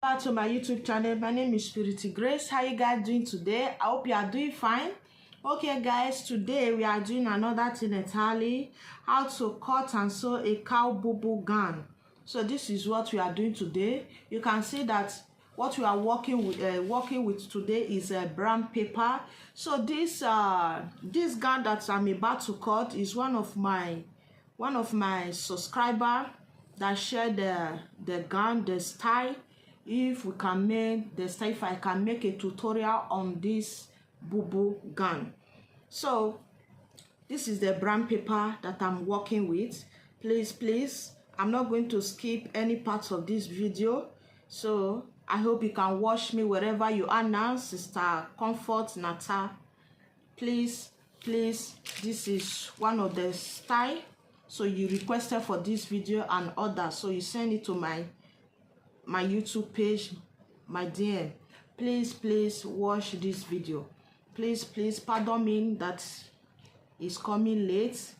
Back to my YouTube channel. My name is Spirity Grace. How you guys doing today? I hope you are doing fine. Okay guys, today we are doing another thing entirely, how to cut and sew a Cowl Bubu gown. So this is what we are doing today. You can see that what we are working with today is a brown paper. So this gown that I'm about to cut is one of my subscriber that shared the gown, the style. If we can make the style, if I can make a tutorial on this bubu gown. So this is the brown paper that I'm working with. Please, I'm not going to skip any parts of this video. So I hope you can watch me wherever you are now. Sister Comfort Nata, please, this is one of the style. So you requested for this video and others, so you send it to my YouTube page, my DM. Please watch this video. Please pardon me that it's coming late.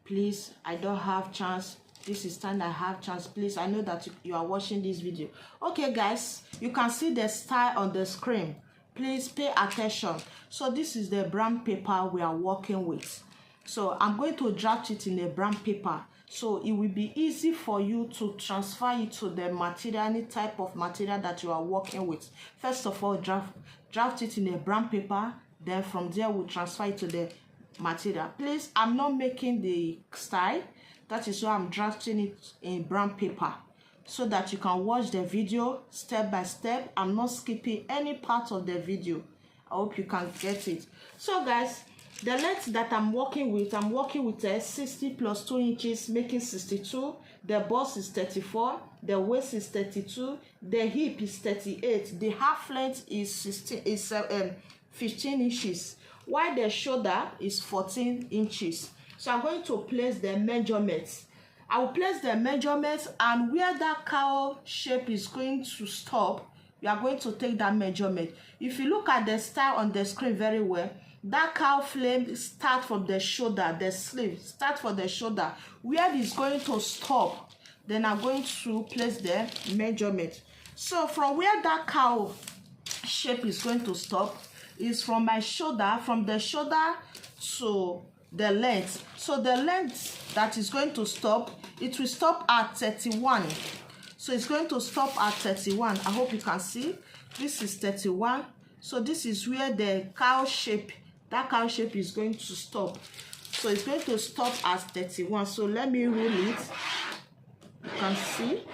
Please, I don't have chance. This is time I have chance. Please, I know that you are watching this video. Okay guys, you can see the style on the screen. Please pay attention. So this is the brown paper we are working with. So I'm going to draft it in a brown paper, so it will be easy for you to transfer it to the material, any type of material that you are working with. First of all, draft it in a brown paper, then from there we'll transfer it to the material. Please, I'm not making the style. That is why I'm drafting it in brown paper, so that you can watch the video step by step. I'm not skipping any part of the video. I hope you can get it. So guys, the length that I'm working with a 60 plus 2 inches, making 62. The bust is 34. The waist is 32. The hip is 38. The half length is 15 inches, while the shoulder is 14 inches. So I'm going to place the measurements. I will place the measurements, and where that cowl shape is going to stop, we are going to take that measurement. If you look at the style on the screen very well, that cowl flame start from the shoulder, the sleeve start from the shoulder, where it's going to stop. Then I'm going to place the measurement. So from where that cowl shape is going to stop is from my shoulder, from the shoulder to the length. So the length that is going to stop, it will stop at 31. So it's going to stop at 31. I hope you can see. This is 31. So this is where the cowl shape, that cowl shape is going to stop. So it's going to stop at 31. So let me roll it. You can see.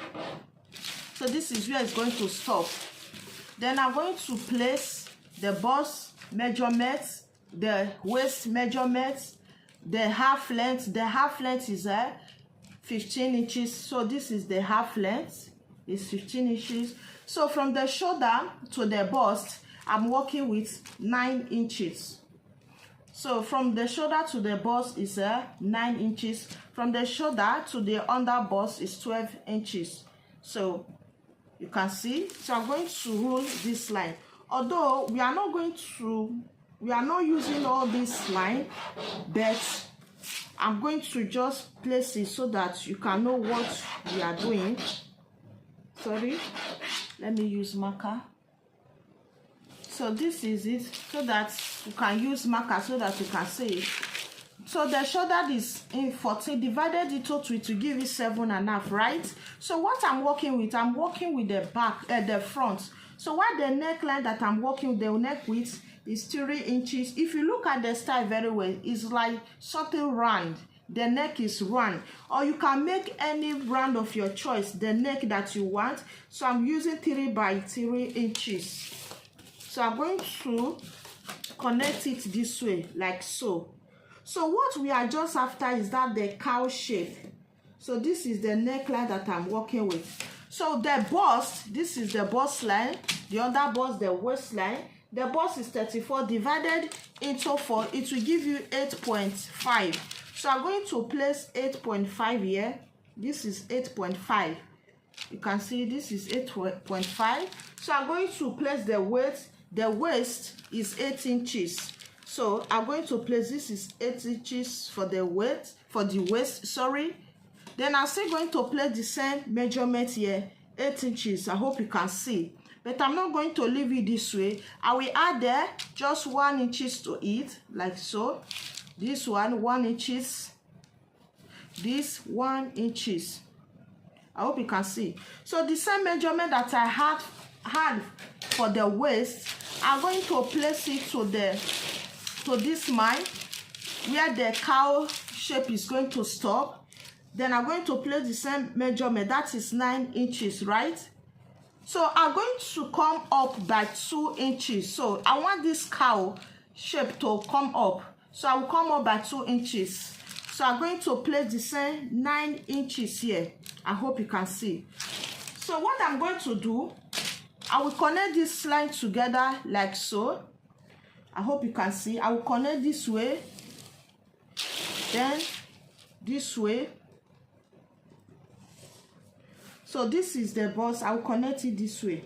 So this is where it's going to stop. Then I'm going to place the bust measurements, the waist measurements, the half length. The half length is 15 inches. So this is the half length. It's 15 inches. So from the shoulder to the bust, I'm working with 9 inches. So from the shoulder to the bust is 9 inches. From the shoulder to the under bust is 12 inches. So you can see. So I'm going to rule this line. Although we are not using all this line, but I'm going to just place it so that you can know what we are doing. Sorry, let me use marker. So this is it, so that you can use marker so that you can see it. So the shoulder is in 14, divided into 2 to give you 7.5, right? So what I'm working with the back, the front. So what the neckline that I'm working with, the neck width is 3 inches. If you look at the style very well, it's like something round. The neck is round, or you can make any round of your choice, the neck that you want. So I'm using 3 by 3 inches. So I'm going to connect it this way, like so. So what we are just after is that the cowl shape. So this is the neckline that I'm working with. So the bust, this is the bust line. The other bust, the waistline. The bust is 34 divided into 4. It will give you 8.5. So I'm going to place 8.5 here. This is 8.5. You can see this is 8.5. So I'm going to place the weight. The waist is 8 inches. So I'm going to place, this is 8 inches for the weight, for the waist, sorry. Then I'm still going to place the same measurement here. 8 inches. I hope you can see, but I'm not going to leave it this way. I will add there just 1 inches to it, like so. This one 1 inches, this 1 inches. I hope you can see. So the same measurement that I had for the waist, I'm going to place it to this line where the cowl shape is going to stop. Then I'm going to place the same measurement, that is 9 inches, right? So I'm going to come up by 2 inches. So I want this cowl shape to come up. So I will come up by 2 inches. So I'm going to place the same 9 inches here. I hope you can see. So what I'm going to do, I will connect this line together like so. I hope you can see. I will connect this way, then this way. So this is the bust. I will connect it this way.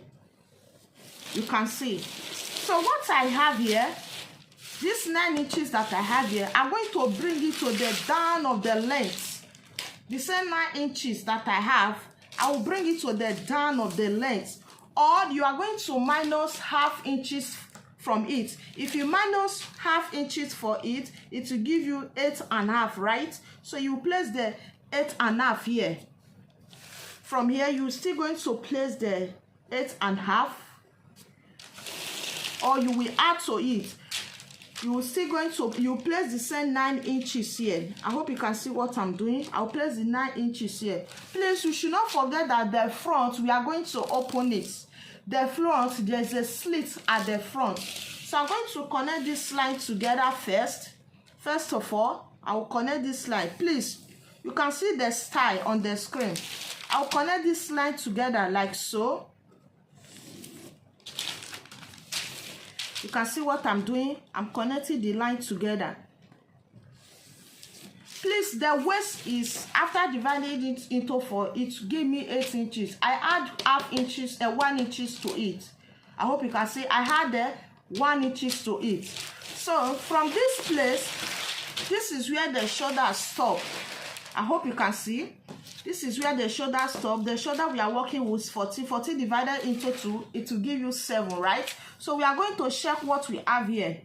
You can see. So what I have here, this 9 inches that I have here, I'm going to bring it to the down of the length. The same 9 inches that I have, I will bring it to the down of the length. Or you are going to minus ½ inches from it. If you minus ½ inches for it, it will give you 8.5, right? So you place the 8.5 here. From here, you're still going to place the 8.5, or you will add to it. You place the same 9 inches here. I hope you can see what I'm doing. I'll place the 9 inches here. Please, you should not forget that the front, we are going to open it. The front, there's a slit at the front. So I'm going to connect this line together first. First of all, I will connect this line. Please, you can see the style on the screen. I'll connect this line together like so. You can see what I'm doing. I'm connecting the line together. Please, the waist is, after dividing it into 4, it gave me 8 inches. I add 1 inches to it. I hope you can see. I had 1 inches to it. So from this place, this is where the shoulders stop. I hope you can see. This is where the shoulder stop. The shoulder we are working with 40. 40 divided into 2, it will give you 7, right? So we are going to check what we have here.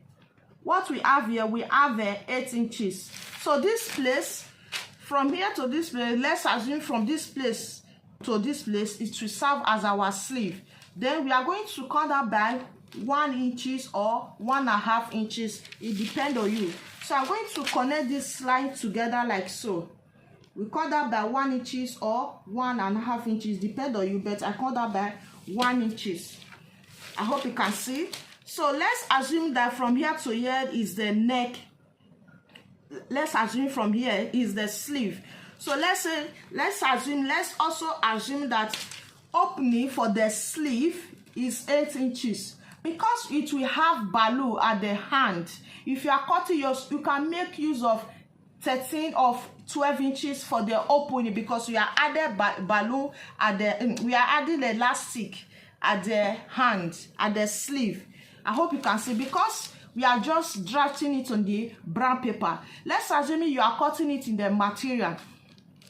What we have here, we have 8 inches. So this place, from here to this place, let's assume from this place to this place, it will serve as our sleeve. Then we are going to cut that by 1 inches or 1.5 inches. It depends on you. So I'm going to connect this line together like so. We cut that by 1 inches or 1.5 inches, depend on you, but I cut that by 1 inches. I hope you can see. So let's assume that from here to here is the neck. Let's assume from here is the sleeve. So let's also assume that opening for the sleeve is 8 inches. Because it will have balloon at the hand. If you are cutting yours, you can make use of 13 or 12 inches for the opening, because we are adding balloon at the, we are adding elastic at the hand, at the sleeve. I hope you can see, because we are just drafting it on the brown paper. Let's assume you are cutting it in the material.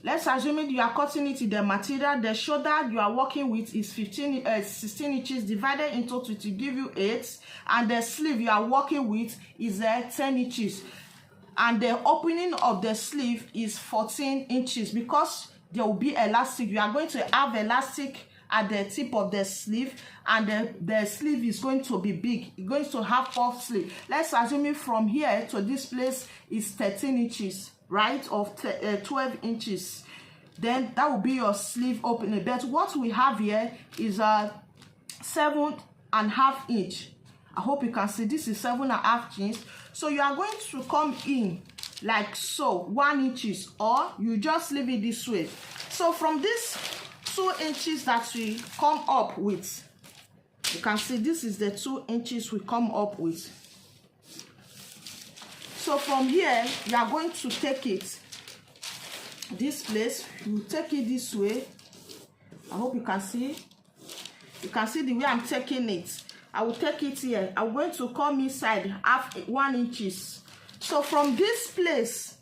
Let's assume you are cutting it in the material. The shoulder you are working with is 16 inches divided into 2 to give you 8, and the sleeve you are working with is 10 inches. And the opening of the sleeve is 14 inches because there will be elastic. You are going to have elastic at the tip of the sleeve, and the sleeve is going to be big. It's going to have puff sleeve. Let's assume from here to this place is 13 inches, right? Of 12 inches. Then that will be your sleeve opening. But what we have here is a 7.5 inch. I hope you can see this is 7.5 inches. So you are going to come in like so, 1 inches, or you just leave it this way. So from this 2 inches that we come up with, you can see this is the 2 inches we come up with. So from here, you are going to take it this place, you take it this way. I hope you can see. You can see the way I'm taking it. I will take it here. I'm going to come inside 1 inches. So from this place,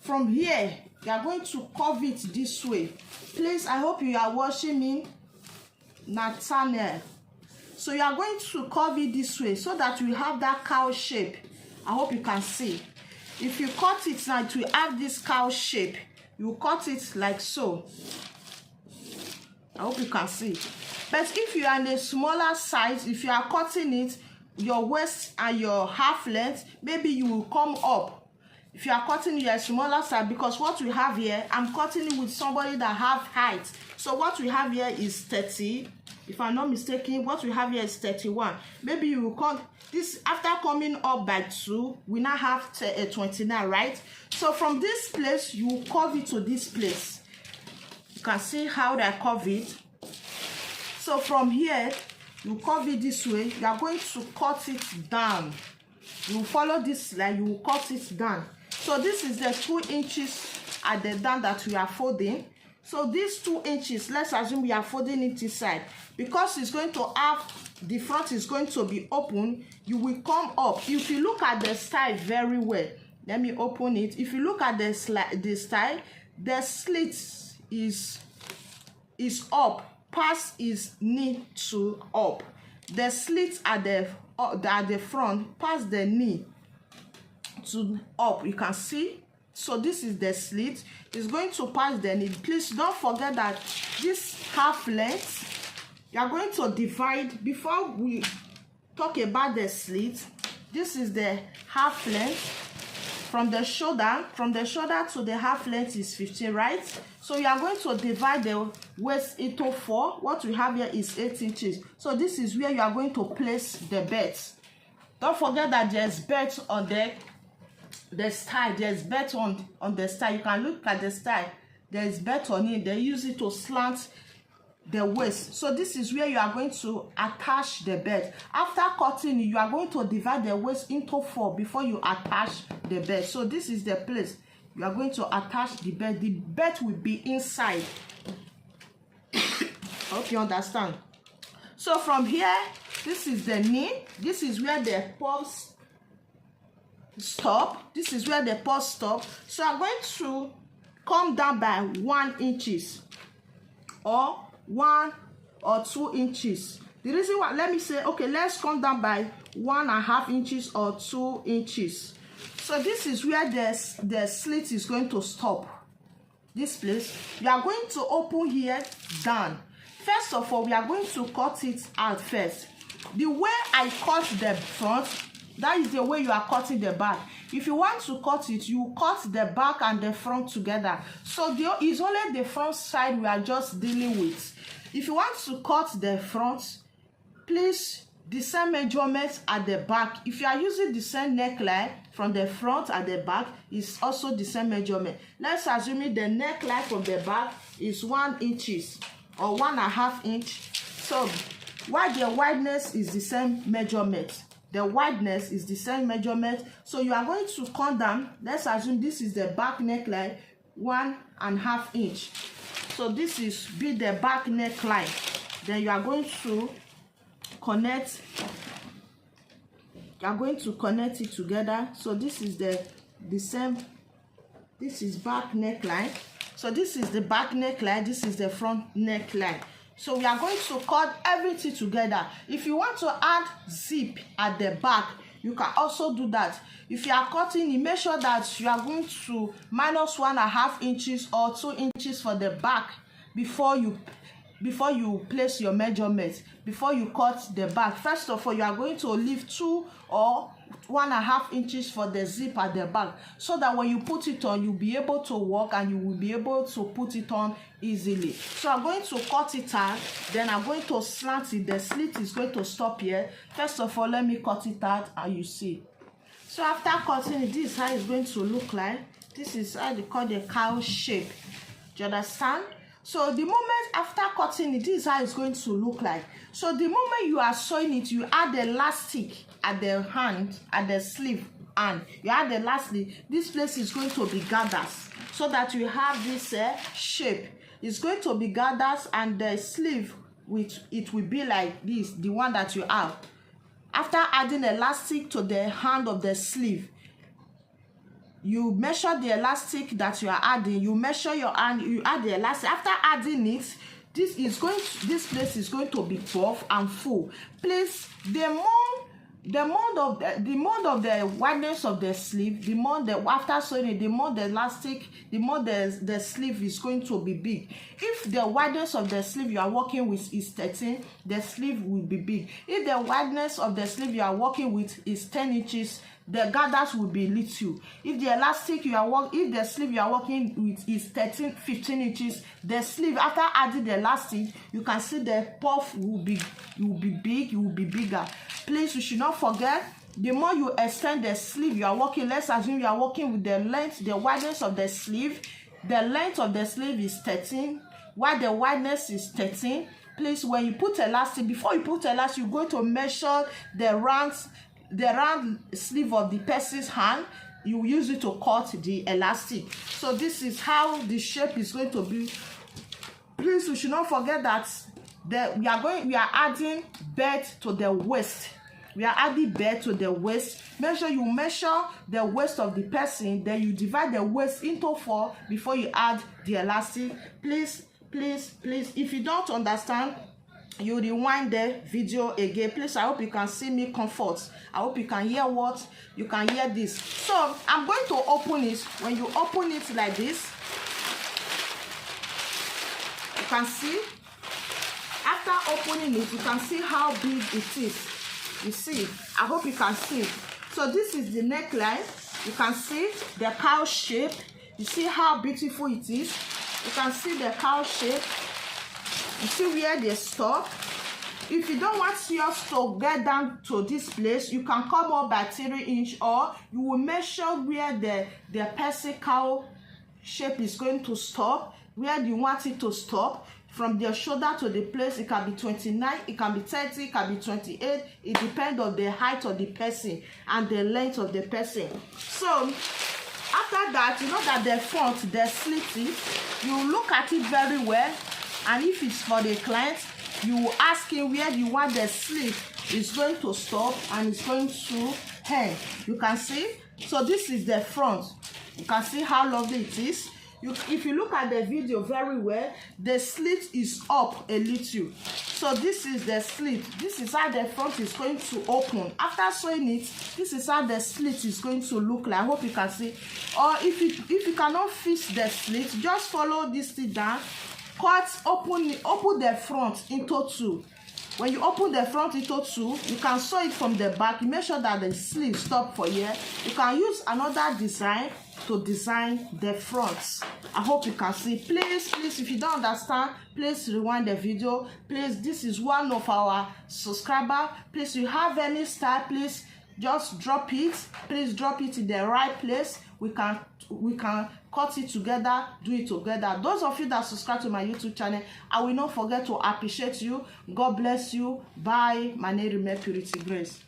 from here, you are going to curve it this way. Please, I hope you are watching me Nathaniel. So you are going to curve it this way so that you have that cow shape. I hope you can see. If you cut it now, it will have this cow shape. You cut it like so. I hope you can see. But if you are in a smaller size, if you are cutting it, your waist and your half length, maybe you will come up. If you are cutting your smaller size, because what we have here, I'm cutting it with somebody that have height. So what we have here is 30. If I'm not mistaken, what we have here is 31. Maybe you will cut this after coming up by 2. We now have 29, right? So from this place, you will curve it to this place. You can see how I curve it. So from here, you curve it this way. You are going to cut it down. You will follow this line. You will cut it down. So this is the 2 inches at the down that we are folding. So these 2 inches, let's assume we are folding it inside. Because it's going to have, the front is going to be open, you will come up. If you look at the style very well, let me open it. If you look at the style, the slit is up. Pass is knee to up. The slit at the front, pass the knee to up. You can see. So this is the slit. It's going to pass the knee. Please don't forget that this half length, you are going to divide. Before we talk about the slit, this is the half length. From the shoulder to the half length is 15, right? So you are going to divide the waist into 4. What we have here is 8 inches. So this is where you are going to place the belt. Don't forget that there's belt on the style. There's belt on the style. You can look at the style. There's belt on it. They use it to slant the waist. So this is where you are going to attach the belt. After cutting it, you are going to divide the waist into 4 before you attach the belt. So this is the place you are going to attach the belt. The belt will be inside. I hope you understand. So from here, this is the knee. This is where the pulse stop. This is where the pulse stop. So I'm going to come down by 1 inches or 1 or 2 inches. The reason why, let me say, okay, let's come down by 1.5 inches or 2 inches. So this is where the slit is going to stop. This place, you are going to open here down. First of all, we are going to cut it out first. The way I cut the front, that is the way you are cutting the back. If you want to cut it, you cut the back and the front together. So it's only the front side we are just dealing with. If you want to cut the front, please the same measurements at the back. If you are using the same neckline from the front and the back, is also the same measurement. Let's assume the neckline from the back is 1 inches or 1.5 inch. So while the wideness is the same measurement, the wideness is the same measurement. So you are going to come down. Let's assume this is the back neckline, 1.5 inch. So this is be the back neckline. Then you are going to connect. You are going to connect it together. So this is the same. This is back neckline. So this is the back neckline. This is the front neckline. So we are going to cut everything together. If you want to add zip at the back, you can also do that. If you are cutting it, make sure that you are going to minus 1.5 inches or 2 inches for the back before you place your measurements, before you cut the back. First of all, you are going to leave 2 or 1.5 inches for the zip at the back, so that when you put it on, you'll be able to walk and you will be able to put it on easily. So I'm going to cut it out, then I'm going to slant it. The slit is going to stop here. First of all, let me cut it out and you see. So after cutting it, this is how it's going to look like. This is how they call the cow shape. Do you understand? So the moment after cutting it, this is how it's going to look like. So the moment you are sewing it, you add the elastic at the hand, at the sleeve, and you add the elastic. This place is going to be gathers, so that you have this shape. It's going to be gathers, and the sleeve, which it will be like this, the one that you have. After adding elastic to the hand of the sleeve, you measure the elastic that you are adding. You measure your hand, you add the elastic. After adding it, this place is going to be buff and full. Please, the more of the wideness of the sleeve, the more after sewing it, the more the elastic, the more the sleeve is going to be big. If the wideness of the sleeve you are working with is 13, the sleeve will be big. If the wideness of the sleeve you are working with is 10 inches, the gathers will be little. If the elastic if the sleeve you are working with is 15 inches, the sleeve, after adding the elastic, you can see the puff will be big, it will be bigger. Please, you should not forget, the more you extend the sleeve you are working, let's assume you are working with the length, the wideness of the sleeve. The length of the sleeve is 13, while the wideness is 13. Please, when you put elastic, before you put elastic, you're going to measure the round sleeve of the person's hand. You use it to cut the elastic. So this is how the shape is going to be. Please, you should not forget that we are adding belt to the waist. We are adding belt to the waist. Make sure you measure the waist of the person, then you divide the waist into 4 before you add the elastic. Please, if you don't understand, you rewind the video again. Please, I hope you can see me comfort. I hope you can hear this. So I'm going to open it. When you open it like this, you can see, after opening it, you can see how big it is. You see, I hope you can see. So this is the neckline. You can see the cowl shape. You see how beautiful it is. You can see the cowl shape. You see where they stop. If you don't want yours to get down to this place, you can come up by 3 inches, or you will measure where the person cowl shape is going to stop, where you want it to stop. From their shoulder to the place, it can be 29, it can be 30, it can be 28. It depends on the height of the person and the length of the person. So after that, you know that the front, the slit, you look at it very well. And if it's for the client, you ask him where you want the sleeve is going to stop and it's going to hang. You can see. So this is the front. You can see how lovely it is. If you look at the video very well, the slit is up a little. So this is the slit. This is how the front is going to open. After sewing it, this is how the slit is going to look like. I hope you can see. Or if you cannot fit the slit, just follow this thing down. Open the front into 2. When you open the front into 2, you can sew it from the back. You make sure that the sleeve stop for here. You can use another design to design the fronts. I hope you can see. Please, if you don't understand, please rewind the video. Please, this is one of our subscribers. Please, you have any style, please just drop it. Please drop it in the right place. We can cut it together, do it together. Those of you that subscribe to my YouTube channel, I will not forget to appreciate you. God bless you. Bye. My name is Purity Grace.